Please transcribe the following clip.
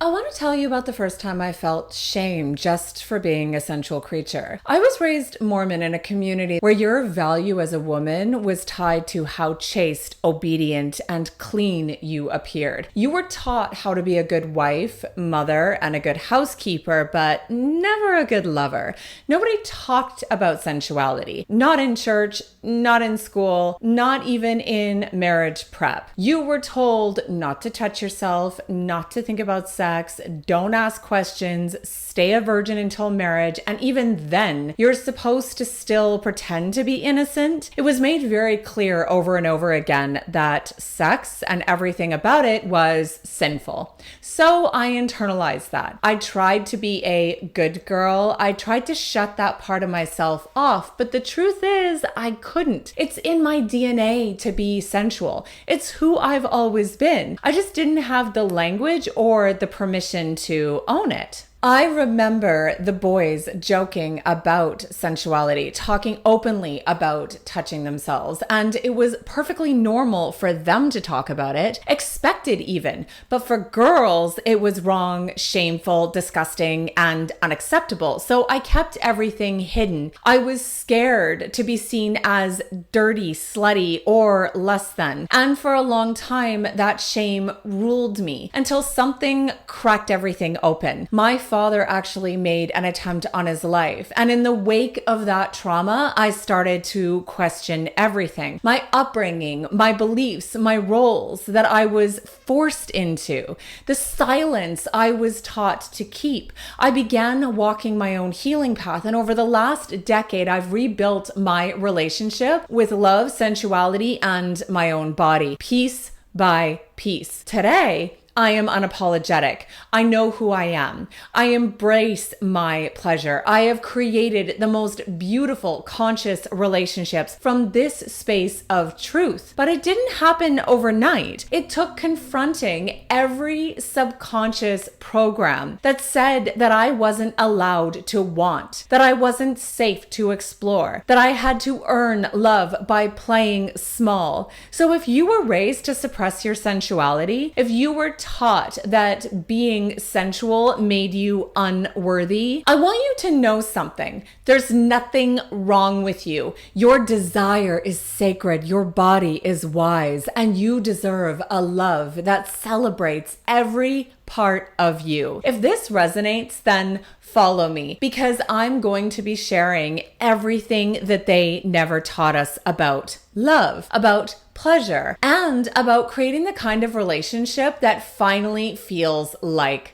I want to tell you about the first time I felt shame just for being a sensual creature. I was raised Mormon in a community where your value as a woman was tied to how chaste, obedient, and clean you appeared. You were taught how to be a good wife, mother, and a good housekeeper, but never a good lover. Nobody talked about sensuality. Not in church, not in school, not even in marriage prep. You were told not to touch yourself, not to think about sex, don't ask questions, stay a virgin until marriage, and even then, you're supposed to still pretend to be innocent. It was made very clear over and over again that sex and everything about it was sinful. So I internalized that. I tried to be a good girl. I tried to shut that part of myself off, but the truth is, I couldn't. It's in my DNA to be sensual. It's who I've always been. I just didn't have the language or the permission to own it. I remember the boys joking about sensuality, talking openly about touching themselves, and it was perfectly normal for them to talk about it, expected even. But for girls, it was wrong, shameful, disgusting, and unacceptable. So I kept everything hidden. I was scared to be seen as dirty, slutty, or less than. And for a long time, that shame ruled me until something cracked everything open. My father actually made an attempt on his life. And in the wake of that trauma, I started to question everything. My upbringing, my beliefs, my roles that I was forced into, the silence I was taught to keep. I began walking my own healing path. And over the last decade, I've rebuilt my relationship with love, sensuality, and my own body, piece by piece. Today, I am unapologetic. I know who I am. I embrace my pleasure. I have created the most beautiful, conscious relationships from this space of truth. But it didn't happen overnight. It took confronting every subconscious program that said that I wasn't allowed to want, that I wasn't safe to explore, that I had to earn love by playing small. So if you were raised to suppress your sensuality, if you were taught that being sensual made you unworthy, I want you to know something. There's nothing wrong with you. Your desire is sacred. Your body is wise, and you deserve a love that celebrates every part of you. If this resonates, then follow me, because I'm going to be sharing everything that they never taught us about love, about pleasure, and about creating the kind of relationship that finally feels like